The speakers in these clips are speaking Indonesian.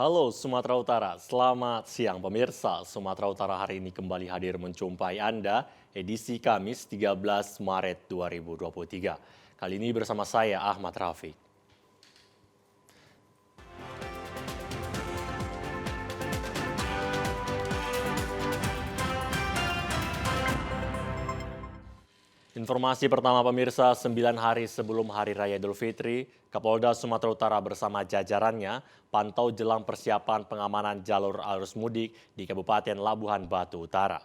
Halo Sumatera Utara, selamat siang pemirsa. Sumatera Utara hari ini kembali hadir menjumpai Anda edisi Kamis 13 Maret 2023. Kali ini bersama saya Ahmad Rafiq. Informasi pertama pemirsa, 9 hari sebelum Hari Raya Idul Fitri, Kapolda Sumatera Utara bersama jajarannya pantau jelang persiapan pengamanan jalur arus mudik di Kabupaten Labuhan Batu Utara.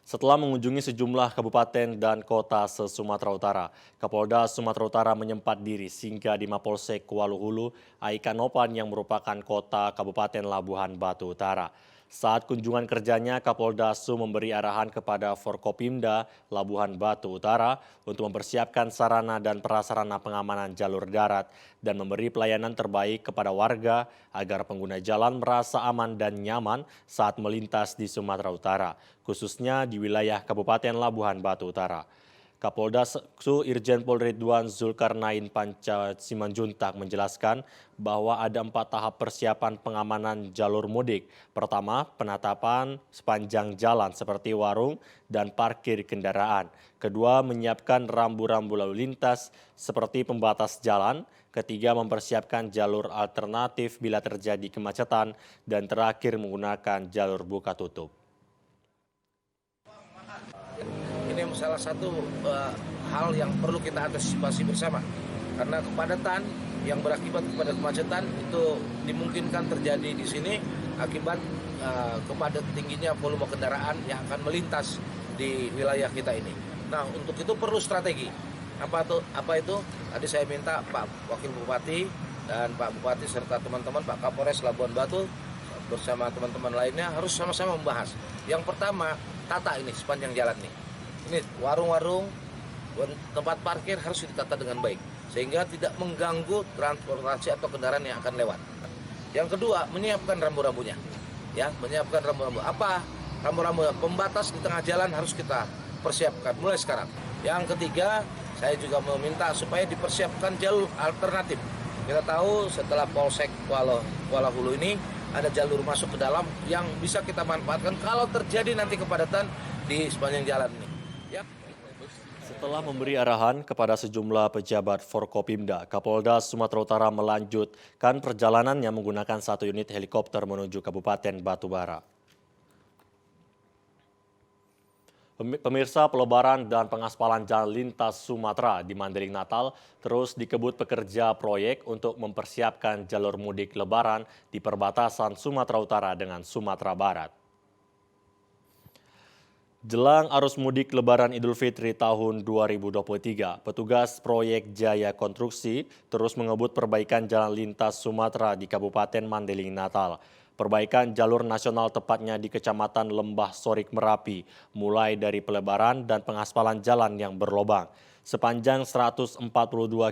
Setelah mengunjungi sejumlah kabupaten dan kota se-Sumatera Utara, Kapolda Sumatera Utara menyempat diri singgah di Mapolsek Waluhulu, Aikanopan yang merupakan kota Kabupaten Labuhan Batu Utara. Saat kunjungan kerjanya, Kapolda Su memberi arahan kepada Forkopimda Labuhan Batu Utara untuk mempersiapkan sarana dan prasarana pengamanan jalur darat dan memberi pelayanan terbaik kepada warga agar pengguna jalan merasa aman dan nyaman saat melintas di Sumatera Utara, khususnya di wilayah Kabupaten Labuhan Batu Utara. Kapolda Su Irjen Pol Ridwan Zulkarnain Panca Simanjuntak menjelaskan bahwa ada 4 tahap persiapan pengamanan jalur mudik. Pertama, penatapan sepanjang jalan seperti warung dan parkir kendaraan. Kedua, menyiapkan rambu-rambu lalu lintas seperti pembatas jalan. Ketiga, mempersiapkan jalur alternatif bila terjadi kemacetan. Dan terakhir, menggunakan jalur buka tutup. Ini salah satu hal yang perlu kita antisipasi bersama, karena kepadatan yang berakibat kepada kemacetan itu dimungkinkan terjadi di sini akibat kepada tingginya volume kendaraan yang akan melintas di wilayah kita ini. Nah, untuk itu perlu strategi. Apa itu? Tadi saya minta Pak Wakil Bupati dan Pak Bupati serta teman-teman Pak Kapolres Labuan Batu bersama teman-teman lainnya harus sama-sama membahas. Yang pertama, tata ini sepanjang jalan nih. Ini warung-warung, tempat parkir harus ditata dengan baik sehingga tidak mengganggu transportasi atau kendaraan yang akan lewat. Yang kedua, menyiapkan rambu-rambunya. Ya, menyiapkan rambu-rambu. Apa rambu-rambu? Pembatas di tengah jalan harus kita persiapkan mulai sekarang. Yang ketiga, saya juga meminta supaya dipersiapkan jalur alternatif. Kita tahu setelah Polsek Kuala Hulu ini ada jalur masuk ke dalam yang bisa kita manfaatkan kalau terjadi nanti kepadatan di sepanjang jalan ini. Setelah memberi arahan kepada sejumlah pejabat Forkopimda, Kapolda Sumatera Utara melanjutkan perjalanannya menggunakan 1 unit helikopter menuju Kabupaten Batubara. Pemirsa, pelebaran dan pengaspalan jalan lintas Sumatera di Mandailing Natal terus dikebut pekerja proyek untuk mempersiapkan jalur mudik lebaran di perbatasan Sumatera Utara dengan Sumatera Barat. Jelang arus mudik Lebaran Idul Fitri tahun 2023, petugas proyek Jaya Konstruksi terus mengebut perbaikan jalan lintas Sumatera di Kabupaten Mandailing Natal. Perbaikan jalur nasional tepatnya di Kecamatan Lembah Sorik Merapi, mulai dari pelebaran dan pengaspalan jalan yang berlobang. Sepanjang 142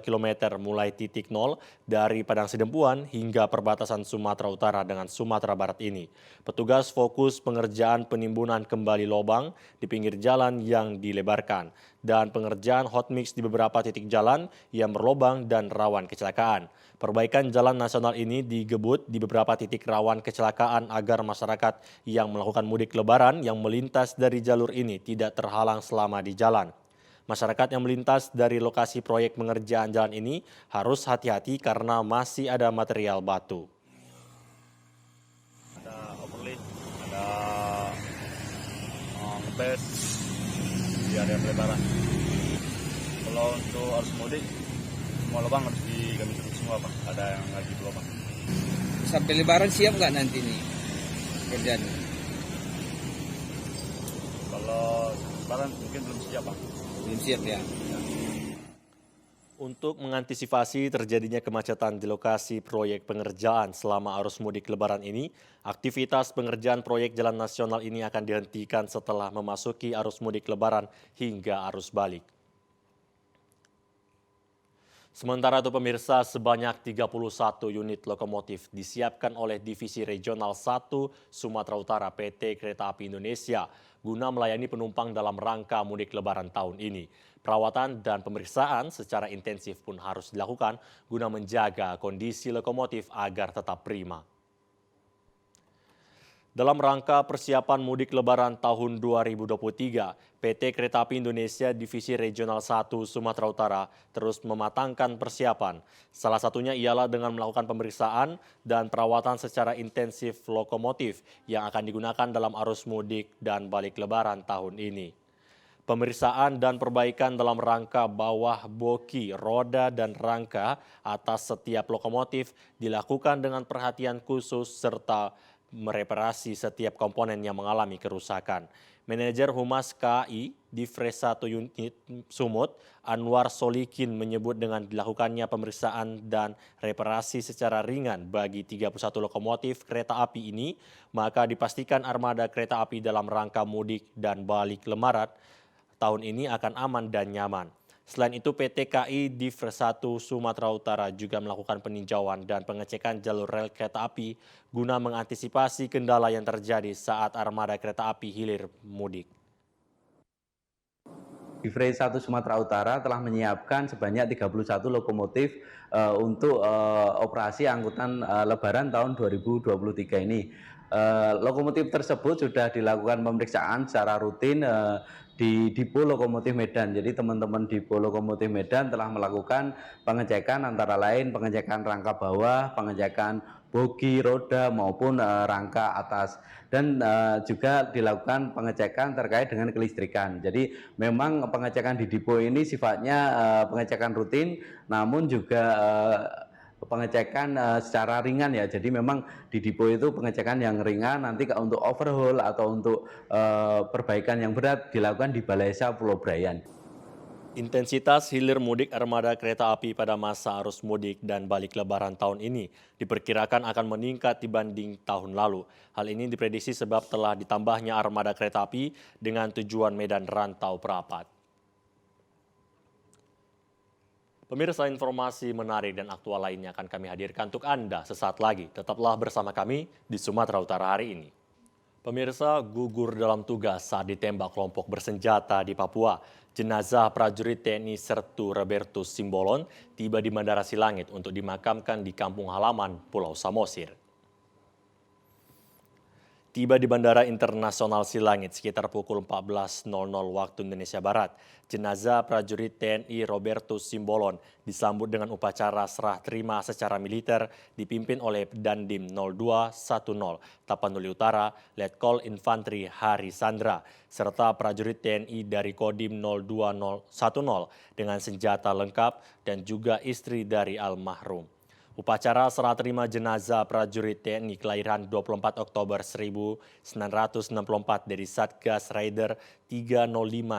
km mulai titik nol dari Padang Sidempuan hingga perbatasan Sumatera Utara dengan Sumatera Barat ini. Petugas fokus pengerjaan penimbunan kembali lubang di pinggir jalan yang dilebarkan dan pengerjaan hot mix di beberapa titik jalan yang berlobang dan rawan kecelakaan. Perbaikan jalan nasional ini digebut di beberapa titik rawan kecelakaan agar masyarakat yang melakukan mudik lebaran yang melintas dari jalur ini tidak terhalang selama di jalan. Masyarakat yang melintas dari lokasi proyek pengerjaan jalan ini harus hati-hati karena masih ada material batu. Ada overlay, ada ngebes, ada yang pelebaran. Kalau untuk arus mudik, semua lubang harus diganti semua, Pak. Ada yang lagi berlubang. Sampai lebaran siap nggak nanti nih kerjaan? Kalau lebaran mungkin belum siap, Pak. Belum siap ya. Untuk mengantisipasi terjadinya kemacetan di lokasi proyek pengerjaan selama arus mudik Lebaran ini, aktivitas pengerjaan proyek jalan nasional ini akan dihentikan setelah memasuki arus mudik Lebaran hingga arus balik. Sementara itu pemirsa, sebanyak 31 unit lokomotif disiapkan oleh Divisi Regional 1 Sumatera Utara PT Kereta Api Indonesia guna melayani penumpang dalam rangka mudik Lebaran tahun ini. Perawatan dan pemeriksaan secara intensif pun harus dilakukan guna menjaga kondisi lokomotif agar tetap prima. Dalam rangka persiapan mudik Lebaran tahun 2023, PT Kereta Api Indonesia Divisi Regional 1 Sumatera Utara terus mematangkan persiapan. Salah satunya ialah dengan melakukan pemeriksaan dan perawatan secara intensif lokomotif yang akan digunakan dalam arus mudik dan balik Lebaran tahun ini. Pemeriksaan dan perbaikan dalam rangka bawah boki, roda, dan rangka atas setiap lokomotif dilakukan dengan perhatian khusus serta mereparasi setiap komponen yang mengalami kerusakan. Manajer Humas KAI Divres 1 Unit Sumut, Anwar Solikin menyebut dengan dilakukannya pemeriksaan dan reparasi secara ringan bagi 31 lokomotif kereta api ini, maka dipastikan armada kereta api dalam rangka mudik dan balik Lebaran tahun ini akan aman dan nyaman. Selain itu, PT KAI Divres 1 Sumatera Utara juga melakukan peninjauan dan pengecekan jalur rel kereta api guna mengantisipasi kendala yang terjadi saat armada kereta api hilir mudik. Divres 1 Sumatera Utara telah menyiapkan sebanyak 31 lokomotif untuk operasi angkutan Lebaran tahun 2023 ini. Lokomotif tersebut sudah dilakukan pemeriksaan secara rutin di Dipo Lokomotif Medan. Jadi teman-teman Dipo Lokomotif Medan telah melakukan pengecekan antara lain pengecekan rangka bawah, pengecekan bogi, roda maupun rangka atas, dan juga dilakukan pengecekan terkait dengan kelistrikan. Jadi memang pengecekan di Dipo ini sifatnya pengecekan rutin, namun juga pengecekan secara ringan ya. Jadi memang di Dipo itu pengecekan yang ringan, nanti untuk overhaul atau untuk perbaikan yang berat dilakukan di Balai-Esa Pulau Brayan. Intensitas hilir mudik armada kereta api pada masa arus mudik dan balik Lebaran tahun ini diperkirakan akan meningkat dibanding tahun lalu. Hal ini diprediksi sebab telah ditambahnya armada kereta api dengan tujuan Medan Rantau Perapat. Pemirsa, informasi menarik dan aktual lainnya akan kami hadirkan untuk Anda sesaat lagi. Tetaplah bersama kami di Sumatera Utara hari ini. Pemirsa, gugur dalam tugas saat ditembak kelompok bersenjata di Papua. Jenazah prajurit TNI Sertu Robertus Simbolon tiba di Bandara Silangit untuk dimakamkan di kampung halaman Pulau Samosir. Tiba di Bandara Internasional Silangit sekitar pukul 14.00 waktu Indonesia Barat. Jenazah prajurit TNI Robertus Simbolon disambut dengan upacara serah terima secara militer dipimpin oleh Dandim 0210 Tapanuli Utara, Letkol Infantri Hari Sandra, serta prajurit TNI dari Kodim 0210 dengan senjata lengkap dan juga istri dari almarhum. Upacara serah terima jenazah prajurit TNI kelahiran 24 Oktober 1964 dari Satgas Raider 305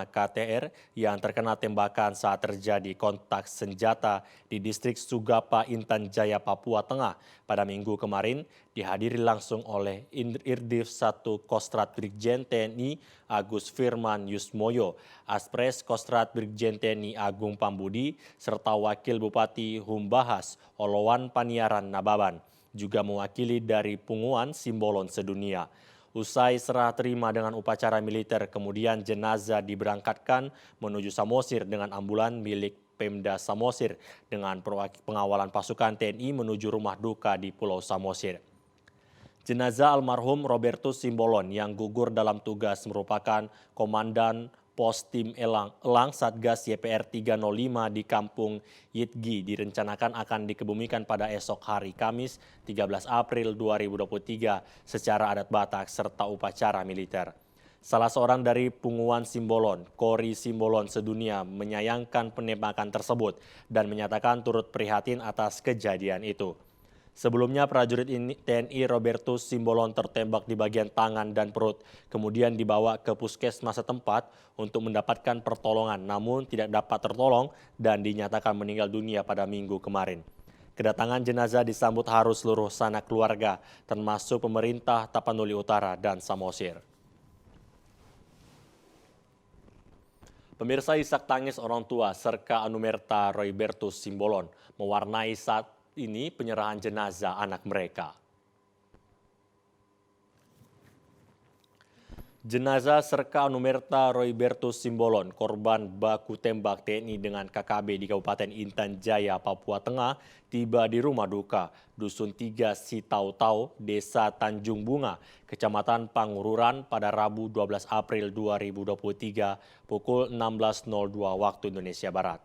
KTR yang terkena tembakan saat terjadi kontak senjata di distrik Sugapa, Intan Jaya, Papua Tengah pada Minggu kemarin dihadiri langsung oleh Irdiv 1 Kostrat Brigjen TNI Agus Firman Yusmoyo, Aspres Kostrat Brigjen TNI Agung Pambudi, serta Wakil Bupati Humbahas Olowan Paniaran Nababan, juga mewakili dari Punguan Simbolon Sedunia. Usai serah terima dengan upacara militer, kemudian jenazah diberangkatkan menuju Samosir dengan ambulan milik Pemda Samosir dengan pengawalan pasukan TNI menuju rumah duka di Pulau Samosir. Jenazah almarhum Robertus Simbolon yang gugur dalam tugas merupakan Komandan Pos Tim Elang Satgas YPR 305 di Kampung Yitgi direncanakan akan dikebumikan pada esok hari Kamis 13 April 2023 secara adat Batak serta upacara militer. Salah seorang dari Punguan Simbolon, Kori Simbolon Sedunia, menyayangkan penembakan tersebut dan menyatakan turut prihatin atas kejadian itu. Sebelumnya prajurit TNI Robertus Simbolon tertembak di bagian tangan dan perut, kemudian dibawa ke puskesmas setempat untuk mendapatkan pertolongan, namun tidak dapat tertolong dan dinyatakan meninggal dunia pada Minggu kemarin. Kedatangan jenazah disambut haru seluruh sanak keluarga, termasuk pemerintah Tapanuli Utara dan Samosir. Pemirsa, isak tangis orang tua Serka Anumerta Roybertus Simbolon mewarnai saat ini penyerahan jenazah anak mereka. Jenazah Serka Anumerta Roybertus Simbolon, korban baku tembak TNI dengan KKB di Kabupaten Intan Jaya, Papua Tengah, tiba di rumah duka Dusun 3 Sitautau, Desa Tanjung Bunga, Kecamatan Pangururan pada Rabu 12 April 2023 pukul 16.02 waktu Indonesia Barat.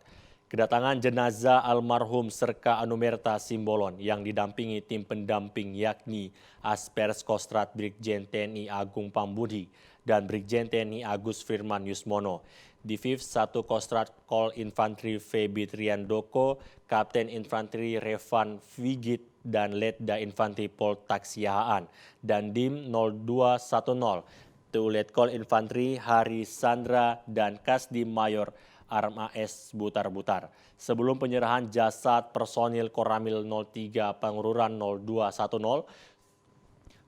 Kedatangan jenazah almarhum Serka Anumerta Simbolon yang didampingi tim pendamping yakni Aspers Kostrat Brigjen TNI Agung Pambudi dan Brigjen TNI Agus Firman Yusmono, Diviv 1 Kostrat Kol Infantri Febi Triandoko, Kapten Infantri Revan Vigit dan Letda Infantri Pol Taksiahaan, dan Dim 0210 Letkol Infantri Hari Sandra dan Kasdim Mayor Arma S. Butar-Butar. Sebelum penyerahan jasad personil Koramil 03 Pangururan 0210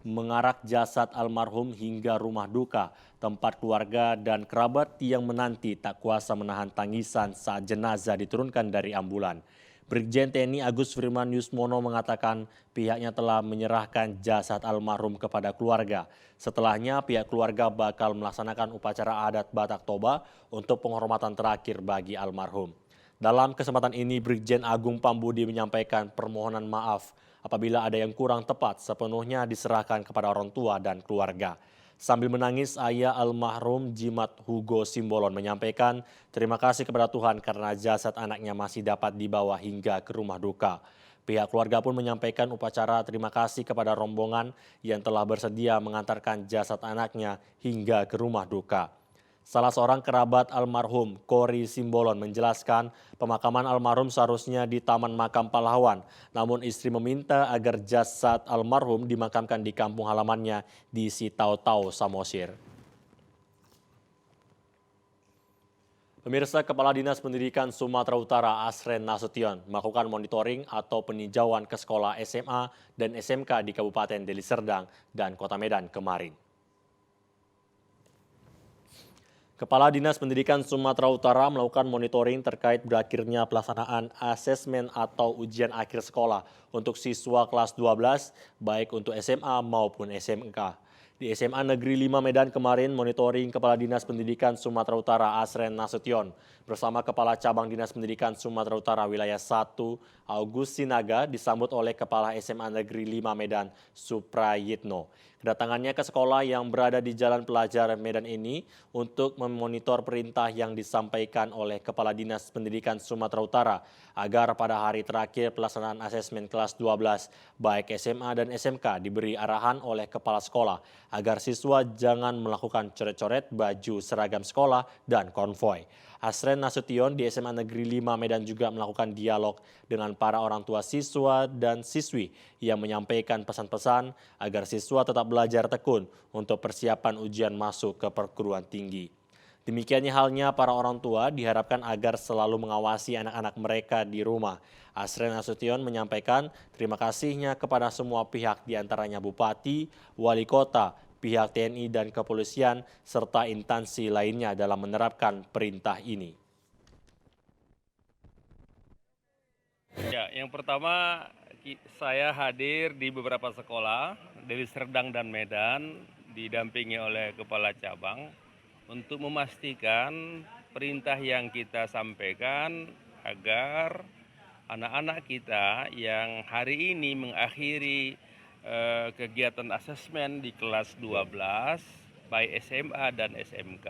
mengarak jasad almarhum hingga rumah duka, tempat keluarga dan kerabat yang menanti tak kuasa menahan tangisan saat jenazah diturunkan dari ambulan. Brigjen TNI Agus Firman Yusmono mengatakan pihaknya telah menyerahkan jasad almarhum kepada keluarga. Setelahnya pihak keluarga bakal melaksanakan upacara adat Batak Toba untuk penghormatan terakhir bagi almarhum. Dalam kesempatan ini Brigjen Agung Pambudi menyampaikan permohonan maaf apabila ada yang kurang tepat sepenuhnya diserahkan kepada orang tua dan keluarga. Sambil menangis, ayah almarhum Jimat Hugo Simbolon menyampaikan terima kasih kepada Tuhan karena jasad anaknya masih dapat dibawa hingga ke rumah duka. Pihak keluarga pun menyampaikan upacara terima kasih kepada rombongan yang telah bersedia mengantarkan jasad anaknya hingga ke rumah duka. Salah seorang kerabat almarhum, Kori Simbolon, menjelaskan pemakaman almarhum seharusnya di Taman Makam Pahlawan. Namun istri meminta agar jasad almarhum dimakamkan di kampung halamannya di Sitautau, Samosir. Pemirsa, Kepala Dinas Pendidikan Sumatera Utara Asren Nasution melakukan monitoring atau peninjauan ke sekolah SMA dan SMK di Kabupaten Deli Serdang dan Kota Medan kemarin. Kepala Dinas Pendidikan Sumatera Utara melakukan monitoring terkait berakhirnya pelaksanaan asesmen atau ujian akhir sekolah untuk siswa kelas 12, baik untuk SMA maupun SMK. Di SMA Negeri 5 Medan kemarin, monitoring Kepala Dinas Pendidikan Sumatera Utara Asren Nasution bersama Kepala Cabang Dinas Pendidikan Sumatera Utara Wilayah 1 August Sinaga disambut oleh Kepala SMA Negeri 5 Medan Suprayitno. Kedatangannya ke sekolah yang berada di Jalan Pelajar Medan ini untuk memonitor perintah yang disampaikan oleh Kepala Dinas Pendidikan Sumatera Utara agar pada hari terakhir pelaksanaan asesmen kelas 12 baik SMA dan SMK diberi arahan oleh kepala sekolah agar siswa jangan melakukan coret-coret baju seragam sekolah dan konvoi. Asren Nasution di SMA Negeri 5 Medan juga melakukan dialog dengan para orang tua siswa dan siswi yang menyampaikan pesan-pesan agar siswa tetap belajar tekun untuk persiapan ujian masuk ke perguruan tinggi. Demikiannya halnya para orang tua diharapkan agar selalu mengawasi anak-anak mereka di rumah. Asren Nasution menyampaikan terima kasihnya kepada semua pihak diantaranya Bupati, Wali Kota, pihak TNI dan kepolisian, serta instansi lainnya dalam menerapkan perintah ini. Ya, yang pertama saya hadir di beberapa sekolah, Deli Serdang dan Medan, didampingi oleh Kepala Cabang, untuk memastikan perintah yang kita sampaikan agar anak-anak kita yang hari ini mengakhiri kegiatan asesmen di kelas 12 baik SMA dan SMK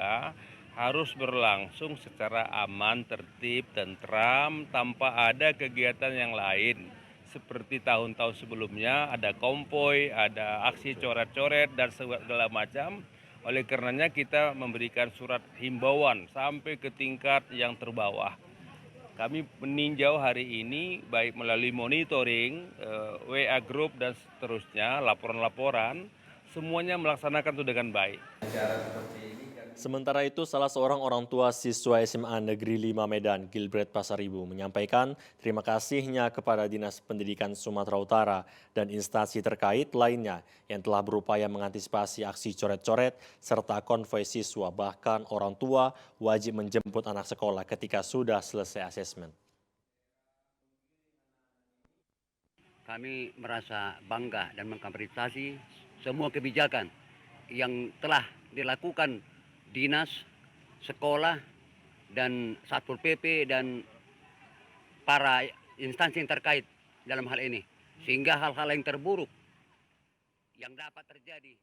harus berlangsung secara aman, tertib, tentram, tanpa ada kegiatan yang lain seperti tahun-tahun sebelumnya ada konvoi, ada aksi coret-coret dan segala macam. Oleh karenanya kita memberikan surat himbauan sampai ke tingkat yang terbawah. kami meninjau hari ini baik melalui monitoring, WA group dan seterusnya, laporan-laporan, semuanya melaksanakan itu dengan baik. Sementara itu, salah seorang orang tua siswa SMA Negeri 5 Medan, Gilbert Pasaribu, menyampaikan terima kasihnya kepada Dinas Pendidikan Sumatera Utara dan instansi terkait lainnya yang telah berupaya mengantisipasi aksi coret-coret serta konvoi siswa, bahkan orang tua wajib menjemput anak sekolah ketika sudah selesai asesmen. Kami merasa bangga dan mengapresiasi semua kebijakan yang telah dilakukan dinas, sekolah, dan Satpol PP dan para instansi yang terkait dalam hal ini. Sehingga hal-hal yang terburuk yang dapat terjadi.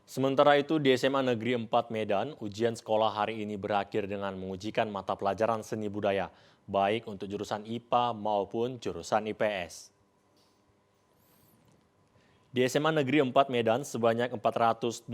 Sementara itu di SMA Negeri 4 Medan, ujian sekolah hari ini berakhir dengan mengujikan mata pelajaran seni budaya, baik untuk jurusan IPA maupun jurusan IPS. Di SMA Negeri 4 Medan, sebanyak 424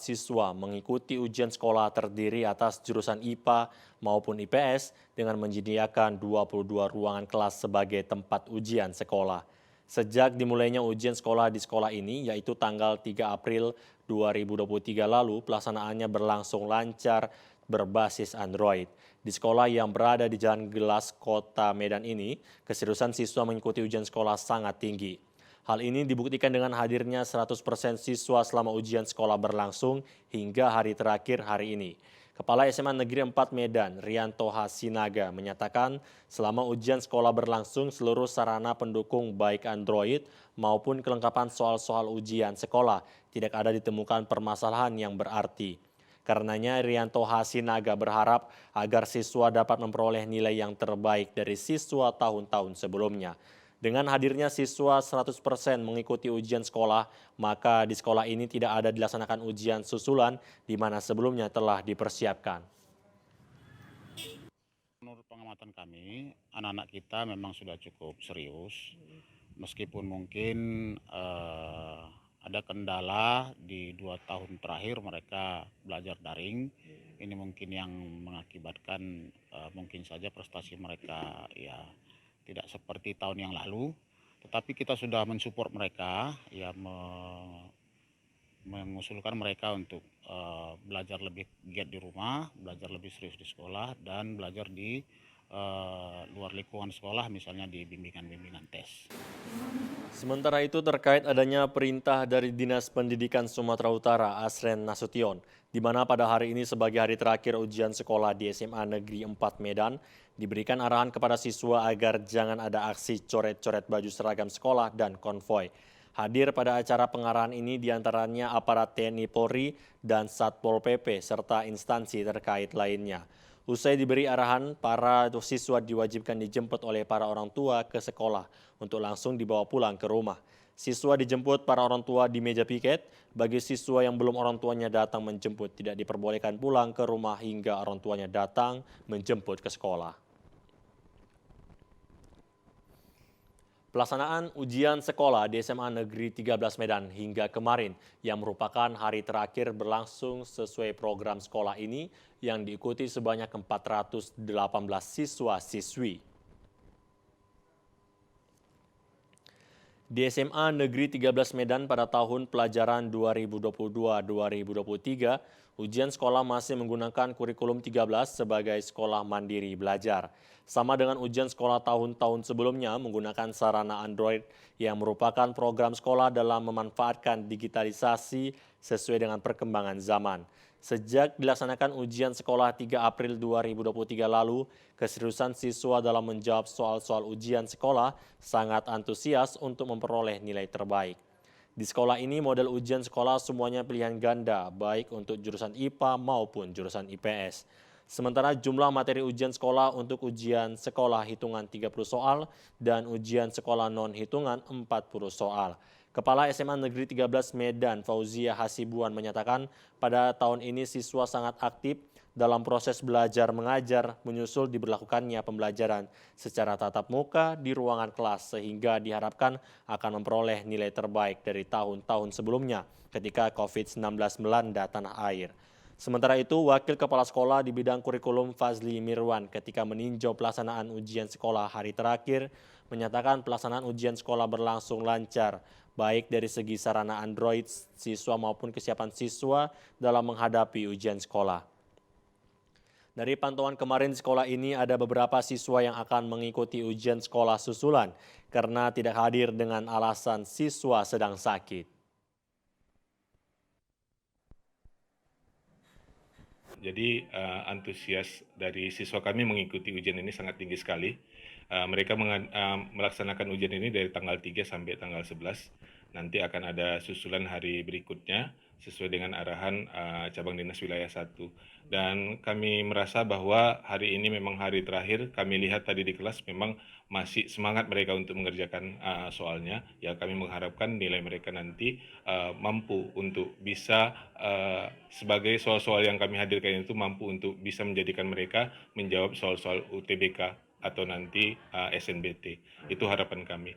siswa mengikuti ujian sekolah terdiri atas jurusan IPA maupun IPS dengan menyediakan 22 ruangan kelas sebagai tempat ujian sekolah. Sejak dimulainya ujian sekolah di sekolah ini, yaitu tanggal 3 April 2023 lalu, pelaksanaannya berlangsung lancar berbasis Android. Di sekolah yang berada di Jalan Gelas, Kota Medan ini, keseriusan siswa mengikuti ujian sekolah sangat tinggi. Hal ini dibuktikan dengan hadirnya 100% siswa selama ujian sekolah berlangsung hingga hari terakhir hari ini. Kepala SMA Negeri 4 Medan, Rianto Hasinaga, menyatakan selama ujian sekolah berlangsung seluruh sarana pendukung baik Android maupun kelengkapan soal-soal ujian sekolah tidak ada ditemukan permasalahan yang berarti. Karenanya Rianto Hasinaga berharap agar siswa dapat memperoleh nilai yang terbaik dari siswa tahun-tahun sebelumnya. Dengan hadirnya siswa 100% mengikuti ujian sekolah, maka di sekolah ini tidak ada dilaksanakan ujian susulan di mana sebelumnya telah dipersiapkan. Menurut pengamatan kami, anak-anak kita memang sudah cukup serius. Meskipun mungkin ada kendala di 2 tahun terakhir mereka belajar daring. Ini mungkin yang mengakibatkan mungkin saja prestasi mereka ya tidak seperti tahun yang lalu, tetapi kita sudah mensupport mereka, ya mengusulkan mereka untuk belajar lebih giat di rumah, belajar lebih serius di sekolah, dan belajar di luar lingkungan sekolah, misalnya di bimbingan-bimbingan tes. Sementara itu terkait adanya perintah dari Dinas Pendidikan Sumatera Utara Asren Nasution, di mana pada hari ini sebagai hari terakhir ujian sekolah di SMA Negeri 4 Medan, diberikan arahan kepada siswa agar jangan ada aksi coret-coret baju seragam sekolah dan konvoi. Hadir pada acara pengarahan ini diantaranya aparat TNI Polri dan Satpol PP serta instansi terkait lainnya. Usai diberi arahan, para siswa diwajibkan dijemput oleh para orang tua ke sekolah untuk langsung dibawa pulang ke rumah. Siswa dijemput para orang tua di meja piket. Bagi siswa yang belum orang tuanya datang menjemput, tidak diperbolehkan pulang ke rumah hingga orang tuanya datang menjemput ke sekolah. Pelaksanaan ujian sekolah di SMA Negeri 13 Medan hingga kemarin yang merupakan hari terakhir berlangsung sesuai program sekolah ini yang diikuti sebanyak 418 siswa-siswi. Di SMA Negeri 13 Medan pada tahun pelajaran 2022-2023, ujian sekolah masih menggunakan kurikulum 13 sebagai sekolah mandiri belajar. Sama dengan ujian sekolah tahun-tahun sebelumnya menggunakan sarana Android yang merupakan program sekolah dalam memanfaatkan digitalisasi sesuai dengan perkembangan zaman. Sejak dilaksanakan ujian sekolah 3 April 2023 lalu, keseriusan siswa dalam menjawab soal-soal ujian sekolah sangat antusias untuk memperoleh nilai terbaik. Di sekolah ini model ujian sekolah semuanya pilihan ganda, baik untuk jurusan IPA maupun jurusan IPS. Sementara jumlah materi ujian sekolah untuk ujian sekolah hitungan 30 soal dan ujian sekolah non-hitungan 40 soal. Kepala SMA Negeri 13 Medan, Fauzia Hasibuan, menyatakan pada tahun ini siswa sangat aktif dalam proses belajar mengajar menyusul diberlakukannya pembelajaran secara tatap muka di ruangan kelas sehingga diharapkan akan memperoleh nilai terbaik dari tahun-tahun sebelumnya ketika COVID-19 melanda tanah air. Sementara itu, Wakil Kepala Sekolah di bidang kurikulum Fazli Mirwan ketika meninjau pelaksanaan ujian sekolah hari terakhir menyatakan pelaksanaan ujian sekolah berlangsung lancar, baik dari segi sarana Android siswa maupun kesiapan siswa dalam menghadapi ujian sekolah. Dari pantauan kemarin sekolah ini ada beberapa siswa yang akan mengikuti ujian sekolah susulan karena tidak hadir dengan alasan siswa sedang sakit. Jadi antusias dari siswa kami mengikuti ujian ini sangat tinggi sekali. Mereka melaksanakan ujian ini dari tanggal 3 sampai tanggal 11. Nanti akan ada susulan hari berikutnya sesuai dengan arahan cabang dinas wilayah 1. Dan kami merasa bahwa hari ini memang hari terakhir. Kami lihat tadi di kelas memang masih semangat mereka untuk mengerjakan soalnya. Ya, kami mengharapkan nilai mereka nanti mampu untuk bisa sebagai soal-soal yang kami hadirkan itu mampu untuk bisa menjadikan mereka menjawab soal-soal UTBK atau nanti SNBT. Itu harapan kami.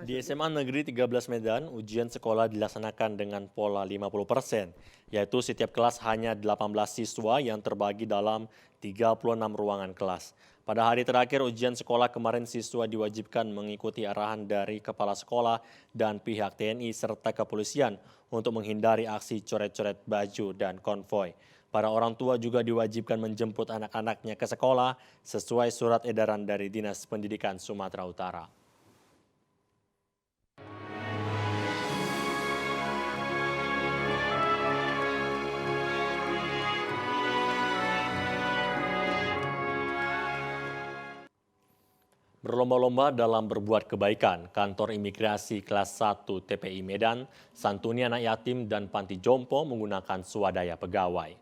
Di SMA Negeri 13 Medan, ujian sekolah dilaksanakan dengan pola 50%, yaitu setiap kelas hanya 18 siswa yang terbagi dalam 36 ruangan kelas. Pada hari terakhir ujian sekolah kemarin siswa diwajibkan mengikuti arahan dari kepala sekolah dan pihak TNI serta kepolisian untuk menghindari aksi coret-coret baju dan konvoi. Para orang tua juga diwajibkan menjemput anak-anaknya ke sekolah sesuai surat edaran dari Dinas Pendidikan Sumatera Utara. Berlomba-lomba dalam berbuat kebaikan, Kantor Imigrasi Kelas 1 TPI Medan, santuni anak yatim dan panti jompo menggunakan swadaya pegawai.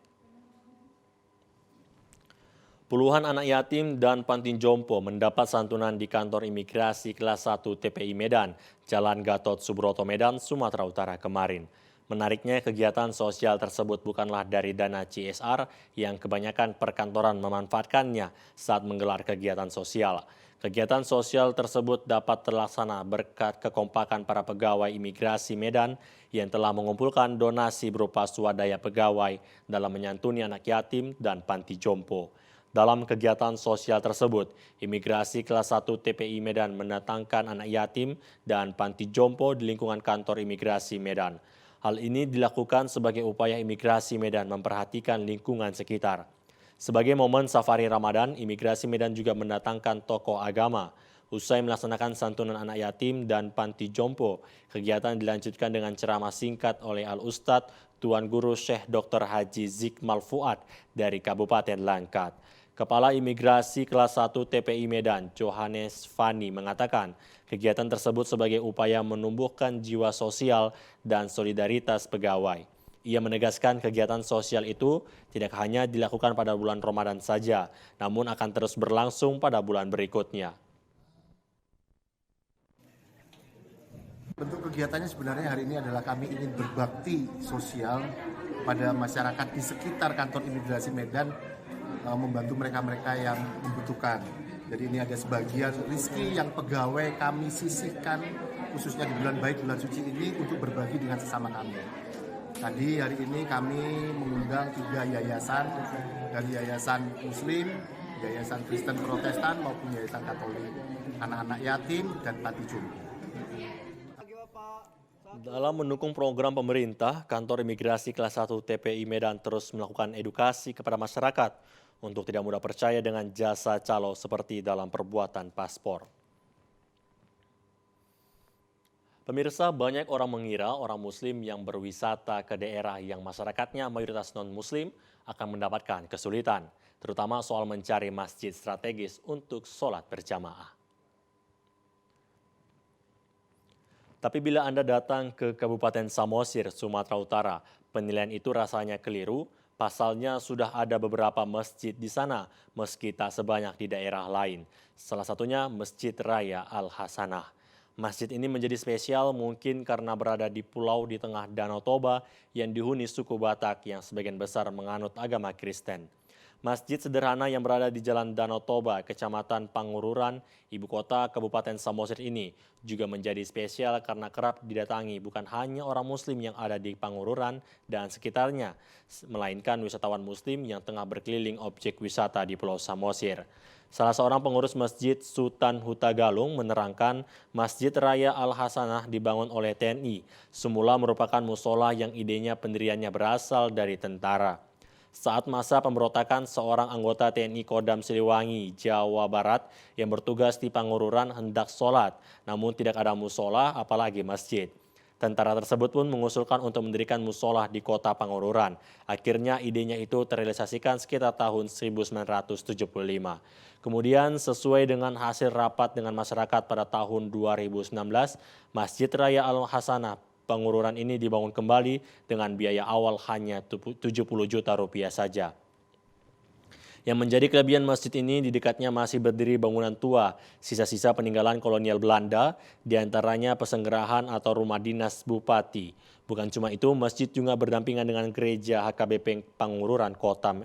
Puluhan anak yatim dan panti jompo mendapat santunan di Kantor Imigrasi Kelas 1 TPI Medan, Jalan Gatot Subroto Medan, Sumatera Utara kemarin. Menariknya, kegiatan sosial tersebut bukanlah dari dana CSR yang kebanyakan perkantoran memanfaatkannya saat menggelar kegiatan sosial. Kegiatan sosial tersebut dapat terlaksana berkat kekompakan para pegawai imigrasi Medan yang telah mengumpulkan donasi berupa swadaya pegawai dalam menyantuni anak yatim dan panti jompo. Dalam kegiatan sosial tersebut, Imigrasi Kelas 1 TPI Medan mendatangkan anak yatim dan panti jompo di lingkungan kantor imigrasi Medan. Hal ini dilakukan sebagai upaya imigrasi Medan memperhatikan lingkungan sekitar. Sebagai momen safari Ramadan, Imigrasi Medan juga mendatangkan tokoh agama. Usai melaksanakan santunan anak yatim dan panti jompo, kegiatan dilanjutkan dengan ceramah singkat oleh Al-Ustadz Tuan Guru Syekh Dr. Haji Zikmal Fuad dari Kabupaten Langkat. Kepala Imigrasi Kelas 1 TPI Medan, Johannes Fani, mengatakan kegiatan tersebut sebagai upaya menumbuhkan jiwa sosial dan solidaritas pegawai. Ia menegaskan kegiatan sosial itu tidak hanya dilakukan pada bulan Ramadan saja, namun akan terus berlangsung pada bulan berikutnya. Bentuk kegiatannya sebenarnya hari ini adalah kami ingin berbakti sosial pada masyarakat di sekitar kantor imigrasi Medan, membantu mereka-mereka yang membutuhkan. Jadi ini ada sebagian rezeki yang pegawai kami sisihkan khususnya di bulan baik, bulan suci ini untuk berbagi dengan sesama kami. Tadi hari ini kami mengundang 3 yayasan, dari yayasan Muslim, yayasan Kristen Protestan maupun yayasan Katolik, anak-anak yatim dan panti jompo. Dalam mendukung program pemerintah, Kantor Imigrasi Kelas 1 TPI Medan terus melakukan edukasi kepada masyarakat untuk tidak mudah percaya dengan jasa calo seperti dalam perbuatan paspor. Pemirsa, banyak orang mengira orang Muslim yang berwisata ke daerah yang masyarakatnya mayoritas non-Muslim akan mendapatkan kesulitan, terutama soal mencari masjid strategis untuk sholat berjamaah. Tapi bila Anda datang ke Kabupaten Samosir, Sumatera Utara, penilaian itu rasanya keliru. Pasalnya sudah ada beberapa masjid di sana, meski tak sebanyak di daerah lain. Salah satunya Masjid Raya Al-Hasanah. Masjid ini menjadi spesial mungkin karena berada di pulau di tengah Danau Toba yang dihuni suku Batak yang sebagian besar menganut agama Kristen. Masjid sederhana yang berada di Jalan Danau Toba, Kecamatan Pangururan, Ibu Kota Kabupaten Samosir ini juga menjadi spesial karena kerap didatangi bukan hanya orang Muslim yang ada di Pangururan dan sekitarnya, melainkan wisatawan Muslim yang tengah berkeliling objek wisata di Pulau Samosir. Salah seorang pengurus Masjid Sultan Hutagalung menerangkan Masjid Raya Al-Hasanah dibangun oleh TNI, semula merupakan musola yang idenya pendiriannya berasal dari tentara. Saat masa pemberontakan, seorang anggota TNI Kodam Siliwangi, Jawa Barat yang bertugas di Pangururan hendak sholat, namun tidak ada musola apalagi masjid. Tentara tersebut pun mengusulkan untuk mendirikan musola di kota Pangururan. Akhirnya idenya itu terrealisasikan sekitar tahun 1975. Kemudian sesuai dengan hasil rapat dengan masyarakat pada tahun 2019, Masjid Raya Al-Hasanah Pangururan ini dibangun kembali dengan biaya awal hanya 70 juta rupiah saja. Yang menjadi kelebihan masjid ini di dekatnya masih berdiri bangunan tua, sisa-sisa peninggalan kolonial Belanda, diantaranya pesenggerahan atau rumah dinas bupati. Bukan cuma itu, masjid juga berdampingan dengan gereja HKBP Pangururan Kota.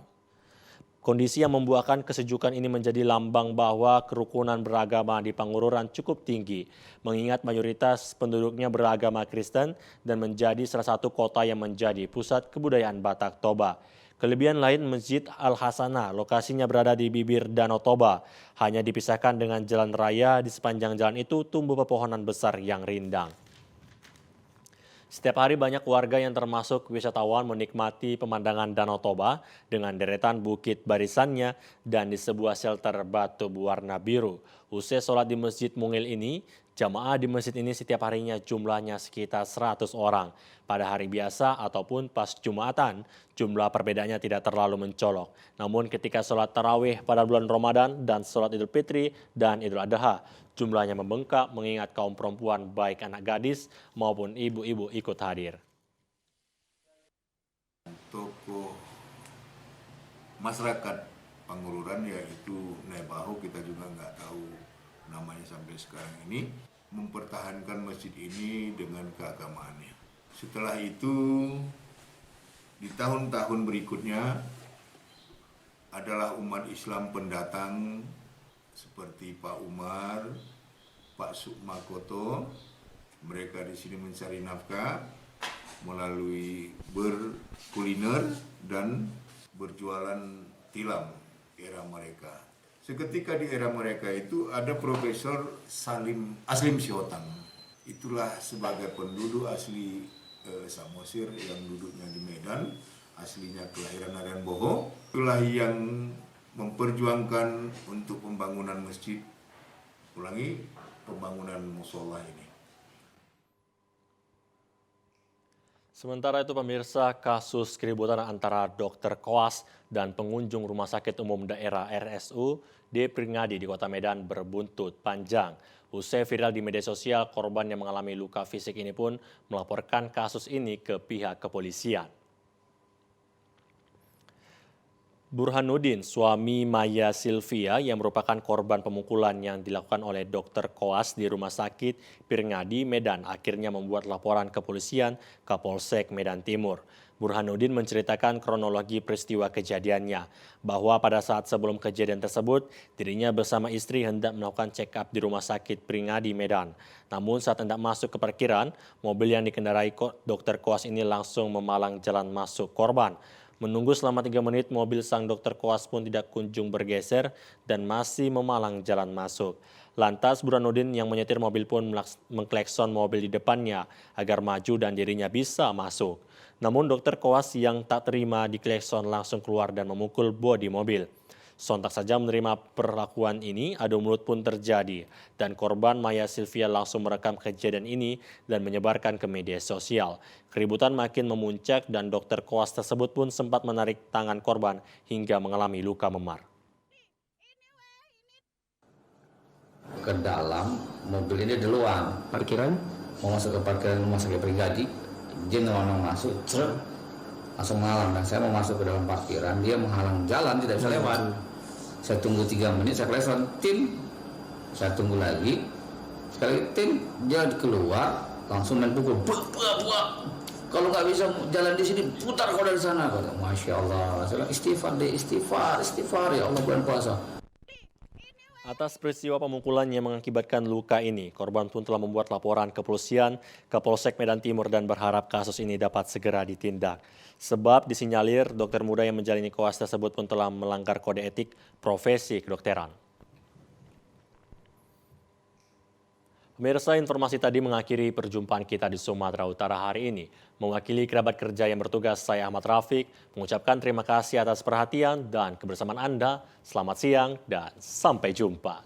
Kondisi yang membuahkan kesejukan ini menjadi lambang bahwa kerukunan beragama di Pangururan cukup tinggi, mengingat mayoritas penduduknya beragama Kristen dan menjadi salah satu kota yang menjadi pusat kebudayaan Batak Toba. Kelebihan lain Masjid Al-Hasanah, lokasinya berada di bibir Danau Toba, hanya dipisahkan dengan jalan raya. Di sepanjang jalan itu tumbuh pepohonan besar yang rindang. Setiap hari banyak warga yang termasuk wisatawan menikmati pemandangan Danau Toba dengan deretan bukit barisannya dan di sebuah shelter batu berwarna biru. Usai sholat di Masjid Mungil ini, jamaah di masjid ini setiap harinya jumlahnya sekitar 100 orang. Pada hari biasa ataupun pas Jumatan, jumlah perbedaannya tidak terlalu mencolok. Namun ketika sholat tarawih pada bulan Ramadan dan sholat Idul Fitri dan Idul Adha, jumlahnya membengkak mengingat kaum perempuan baik anak gadis maupun ibu-ibu ikut hadir. Tokoh masyarakat Pangururan yaitu Nebaho, kita juga nggak tahu namanya sampai sekarang ini, mempertahankan masjid ini dengan keagamaannya. Setelah itu di tahun-tahun berikutnya adalah umat Islam pendatang seperti Pak Umar, Pak Sukmakoto. Mereka di sini mencari nafkah melalui berkuliner dan berjualan tilam era mereka. Seketika di era mereka itu ada Profesor Aslim Syihotang. Itulah sebagai penduduk asli Samosir yang duduknya di Medan, aslinya kelahiran Narian Boho. Itulah yang memperjuangkan untuk pembangunan masjid, pembangunan musola ini. Sementara itu pemirsa, kasus keributan antara dokter koas dan pengunjung Rumah Sakit Umum Daerah RSU D. Pringadi di Kota Medan berbuntut panjang. Usai viral di media sosial, korban yang mengalami luka fisik ini pun melaporkan kasus ini ke pihak kepolisian. Burhanuddin, suami Maya Sylvia yang merupakan korban pemukulan yang dilakukan oleh dokter koas di Rumah Sakit Pringadi, Medan, akhirnya membuat laporan kepolisian ke Polsek Medan Timur. Burhanuddin menceritakan kronologi peristiwa kejadiannya, bahwa pada saat sebelum kejadian tersebut, dirinya bersama istri hendak melakukan check-up di Rumah Sakit Pringadi, Medan. Namun saat hendak masuk ke parkiran, mobil yang dikendarai dokter koas ini langsung memalang jalan masuk korban. Menunggu selama 3 menit, mobil sang dokter koas pun tidak kunjung bergeser dan masih memalang jalan masuk. Lantas Burhanuddin yang menyetir mobil pun mengklekson mobil di depannya agar maju dan dirinya bisa masuk. Namun dokter koas yang tak terima diklekson langsung keluar dan memukul bodi mobil. Sontak saja menerima perlakuan ini, adu mulut pun terjadi dan korban Maya Sylvia langsung merekam kejadian ini dan menyebarkan ke media sosial. Keributan makin memuncak dan dokter koas tersebut pun sempat menarik tangan korban hingga mengalami luka memar. Ke dalam mobil ini duluan parkiran, mau masuk ke parkiran Rumah Sakit Pringadi, dia nggak masuk, langsung menghalang. Dan saya mau masuk ke dalam parkiran, dia menghalang jalan, tidak bisa lewat. Saya tunggu 3 menit, saya telepon tim, saya tunggu lagi, sekali tim dia keluar, langsung main pukul, buah. Kalau nggak bisa jalan di sini, putar kau dari sana. Kata, Masya Allah. Saya bilang, istighfar deh, istighfar ya Allah bulan puasa. Atas peristiwa pemukulan yang mengakibatkan luka ini, korban pun telah membuat laporan ke kepolisian ke Polsek Medan Timur dan berharap kasus ini dapat segera ditindak. Sebab disinyalir dokter muda yang menjalani koas tersebut pun telah melanggar kode etik profesi kedokteran. Pemirsa, informasi tadi mengakhiri perjumpaan kita di Sumatera Utara hari ini. Mewakili kerabat kerja yang bertugas, saya Ahmad Rafiq mengucapkan terima kasih atas perhatian dan kebersamaan Anda. Selamat siang dan sampai jumpa.